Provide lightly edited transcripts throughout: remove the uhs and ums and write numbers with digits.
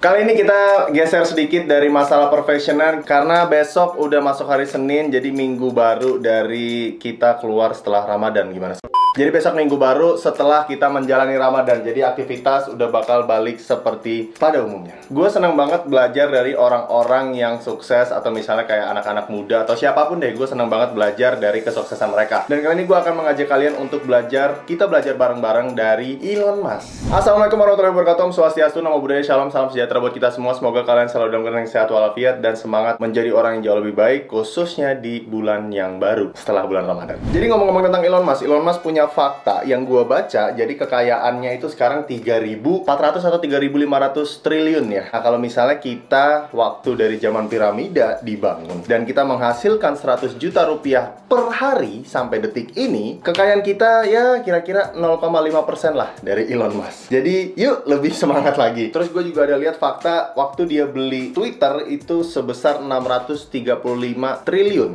Kali ini kita geser sedikit dari masalah profesional karena besok udah masuk hari Senin, jadi minggu baru dari kita keluar setelah Ramadan. Gimana sih? Jadi besok minggu baru setelah kita menjalani Ramadan, jadi aktivitas udah bakal balik seperti pada umumnya. Gue seneng banget belajar dari orang-orang yang sukses, atau misalnya kayak anak-anak muda atau siapapun deh. Gue seneng banget belajar dari kesuksesan mereka. Dan kali ini gue akan mengajak kalian untuk kita belajar bareng-bareng dari Elon Musk. Assalamualaikum warahmatullahi wabarakatuh. Swastiastu, namo buddhaya, shalom, salam sejahtera buat kita semua. Semoga kalian selalu dalam keadaan sehat walafiat dan semangat menjadi orang yang jauh lebih baik, khususnya di bulan yang baru setelah bulan Ramadan. Jadi ngomong-ngomong tentang Elon Musk punya fakta yang gue baca. Jadi kekayaannya itu sekarang 3.400 atau 3.500 triliun ya. Nah, kalau misalnya kita waktu dari zaman piramida dibangun dan kita menghasilkan 100 juta rupiah per hari sampai detik ini, kekayaan kita ya kira-kira 0,5% lah dari Elon Musk. Jadi yuk lebih semangat lagi. Terus gue juga ada lihat fakta waktu dia beli Twitter itu sebesar 635 triliun.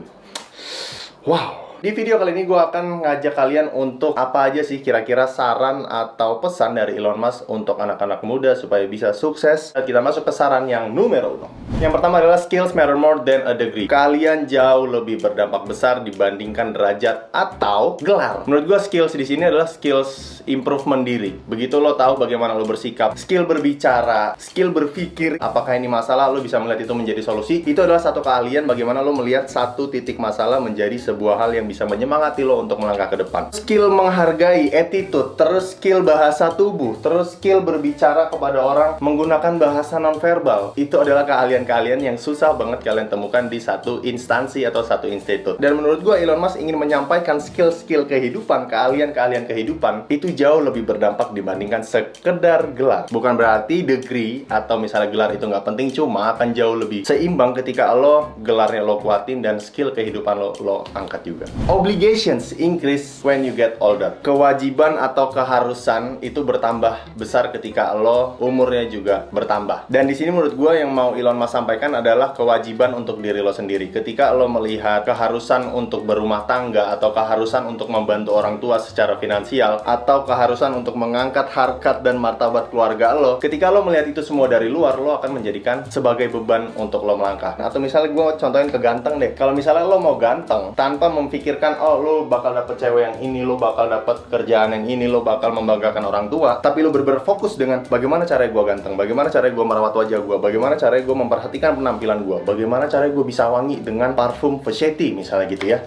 Wow. Di video kali ini gue akan ngajak kalian untuk apa aja sih kira-kira saran atau pesan dari Elon Musk untuk anak-anak muda supaya bisa sukses. Kita masuk ke saran yang numero 1. Yang pertama adalah skills matter more than a degree. Kalian jauh lebih berdampak besar dibandingkan derajat atau gelar. Menurut gue skills di sini adalah skills improvement diri. Begitu lo tahu bagaimana lo bersikap, skill berbicara, skill berpikir, apakah ini masalah, lo bisa melihat itu menjadi solusi. Itu adalah satu keahlian bagaimana lo melihat satu titik masalah menjadi sebuah hal yang bisa menyemangati lo untuk melangkah ke depan. Skill menghargai, attitude, terus skill bahasa tubuh, terus skill berbicara kepada orang menggunakan bahasa nonverbal. Itu adalah keahlian-keahlian yang susah banget kalian temukan di satu instansi atau satu institut. Dan menurut gue Elon Musk ingin menyampaikan skill-skill kehidupan, keahlian-keahlian kehidupan itu jauh lebih berdampak dibandingkan sekedar gelar. Bukan berarti degree atau misalnya gelar itu nggak penting, cuma akan jauh lebih seimbang ketika lo gelarnya lo kuatin dan skill kehidupan lo angkat juga. Obligations increase when you get older. Kewajiban atau keharusan itu bertambah besar ketika lo umurnya juga bertambah. Dan di sini menurut gue yang mau Elon Musk sampaikan adalah kewajiban untuk diri lo sendiri. Ketika lo melihat keharusan untuk berumah tangga atau keharusan untuk membantu orang tua secara finansial atau keharusan untuk mengangkat harkat dan martabat keluarga lo, ketika lo melihat itu semua dari luar, lo akan menjadikan sebagai beban untuk lo melangkah. Nah, atau misalnya gue contohin ke ganteng deh. Kalau misalnya lo mau ganteng tanpa memikirkan oh lo bakal dapet cewek yang ini, lo bakal dapet kerjaan yang ini, lo bakal membanggakan orang tua, tapi lo berfokus dengan bagaimana cara gue ganteng, bagaimana cara gue merawat wajah gue, bagaimana cara gue memperhatikan penampilan gue, bagaimana cara gue bisa wangi dengan parfum Versace misalnya gitu ya.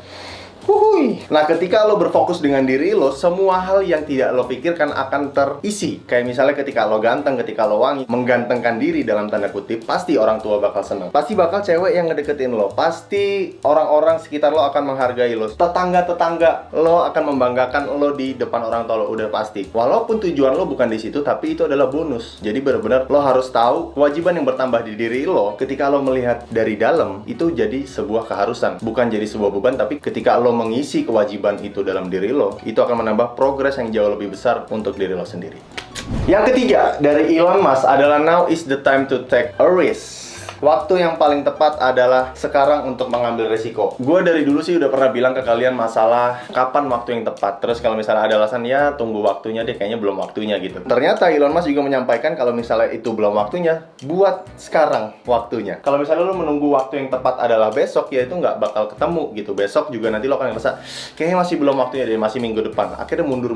Nah, ketika lo berfokus dengan diri lo, semua hal yang tidak lo pikirkan akan terisi. Kayak misalnya ketika lo ganteng, ketika lo wangi, menggantengkan diri dalam tanda kutip, pasti orang tua bakal seneng. Pasti bakal cewek yang ngedeketin lo. Pasti orang-orang sekitar lo akan menghargai lo. Tetangga-tetangga lo akan membanggakan lo di depan orang tua lo, udah pasti. Walaupun tujuan lo bukan di situ, tapi itu adalah bonus. Jadi benar-benar lo harus tahu kewajiban yang bertambah di diri lo. Ketika lo melihat dari dalam, itu jadi sebuah keharusan, bukan jadi sebuah beban. Tapi ketika lo mengisi kewajiban itu dalam diri lo, itu akan menambah progres yang jauh lebih besar untuk diri lo sendiri. Yang ketiga dari Elon Musk adalah now is the time to take a risk. Waktu yang paling tepat adalah sekarang untuk mengambil resiko. Gue dari dulu sih udah pernah bilang ke kalian masalah kapan waktu yang tepat. Terus kalau misalnya ada alasan, ya tunggu waktunya deh, kayaknya belum waktunya gitu. Ternyata Elon Musk juga menyampaikan kalau misalnya itu belum waktunya, buat sekarang waktunya. Kalau misalnya lo menunggu waktu yang tepat adalah besok, ya itu nggak bakal ketemu gitu. Besok juga nanti lo akan ngerasa kayaknya masih belum waktunya deh, masih minggu depan. Akhirnya mundur.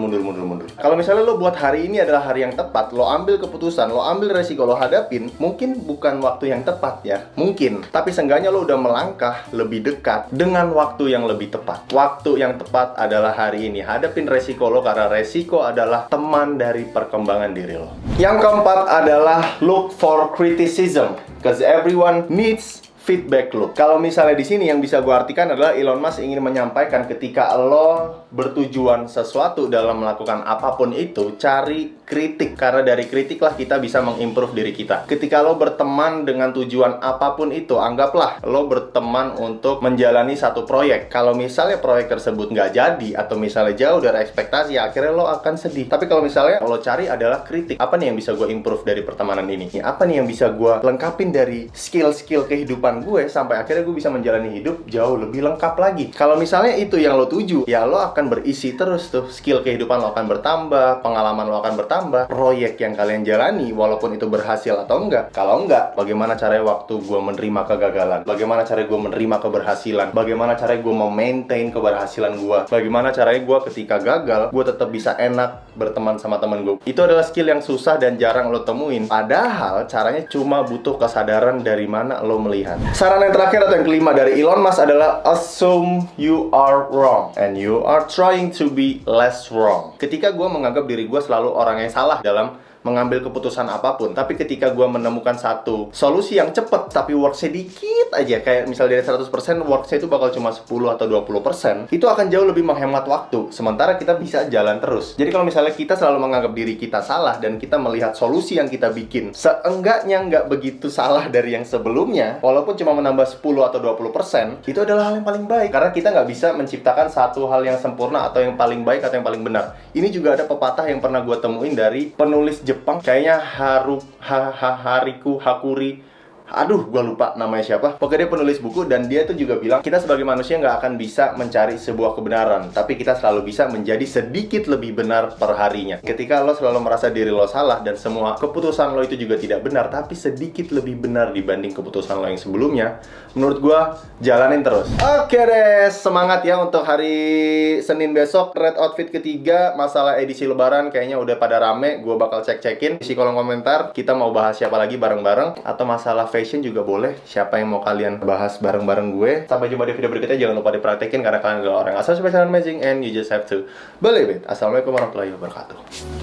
Kalau misalnya lo buat hari ini adalah hari yang tepat, lo ambil keputusan, lo ambil resiko, lo hadapin, mungkin bukan waktu yang tepat ya, mungkin, tapi seenggaknya lo udah melangkah lebih dekat dengan waktu yang lebih tepat. Waktu yang tepat adalah hari ini. Hadapin resiko lo, karena resiko adalah teman dari perkembangan diri lo. Yang keempat adalah look for criticism, because everyone needs feedback loop. Kalau misalnya di sini yang bisa gue artikan adalah Elon Musk ingin menyampaikan ketika lo bertujuan sesuatu dalam melakukan apapun itu, cari kritik. Karena dari kritik lah kita bisa mengimprove diri kita. Ketika lo berteman dengan tujuan apapun itu, anggaplah lo berteman untuk menjalani satu proyek. Kalau misalnya proyek tersebut nggak jadi atau misalnya jauh dari ekspektasi, akhirnya lo akan sedih. Tapi kalau misalnya lo cari adalah kritik, apa nih yang bisa gue improve dari pertemanan ini? Apa nih yang bisa gue lengkapin dari skill-skill kehidupan gue sampai akhirnya gue bisa menjalani hidup jauh lebih lengkap lagi. Kalau misalnya itu yang lo tuju, ya lo akan akan berisi terus tuh. Skill kehidupan lo akan bertambah, pengalaman lo akan bertambah, proyek yang kalian jalani walaupun itu berhasil atau enggak. Kalau enggak, bagaimana caranya waktu gue menerima kegagalan, bagaimana caranya gue menerima keberhasilan, bagaimana caranya gue memaintain keberhasilan gue, bagaimana caranya gue ketika gagal gue tetap bisa enak berteman sama temen gue. Itu adalah skill yang susah dan jarang lo temuin, padahal caranya cuma butuh kesadaran dari mana lo melihat. Saran yang terakhir atau yang kelima dari Elon Musk adalah assume you are wrong and you are trying to be less wrong. Ketika gue menganggap diri gue selalu orang yang salah dalam mengambil keputusan apapun, tapi ketika gue menemukan satu solusi yang cepet tapi worksnya dikit aja, kayak misalnya dari 100% worksnya itu bakal cuma 10 atau 20%, itu akan jauh lebih menghemat waktu, sementara kita bisa jalan terus. Jadi kalau misalnya kita selalu menganggap diri kita salah dan kita melihat solusi yang kita bikin seenggaknya nggak begitu salah dari yang sebelumnya, walaupun cuma menambah 10 atau 20%, itu adalah hal yang paling baik, karena kita nggak bisa menciptakan satu hal yang sempurna atau yang paling baik atau yang paling benar. Ini juga ada pepatah yang pernah gue temuin dari penulis Jepang, kayaknya Hariku Hakuri, aduh gue lupa namanya siapa. Pokoknya dia penulis buku dan dia tuh juga bilang kita sebagai manusia nggak akan bisa mencari sebuah kebenaran, tapi kita selalu bisa menjadi sedikit lebih benar per harinya. Ketika lo selalu merasa diri lo salah dan semua keputusan lo itu juga tidak benar, tapi sedikit lebih benar dibanding keputusan lo yang sebelumnya, menurut gue jalanin terus. Oke deh, semangat ya untuk hari Senin besok. Red outfit ketiga, masalah edisi lebaran kayaknya udah pada rame. Gue bakal cek-cekin isi kolom komentar, kita mau bahas siapa lagi bareng-bareng, atau masalah fashion juga boleh. Siapa yang mau kalian bahas bareng-bareng gue. Sampai jumpa di video berikutnya. Jangan lupa dipraktekin karena kalian adalah orang asal spesial amazing and you just have to believe it. Assalamualaikum warahmatullahi wabarakatuh.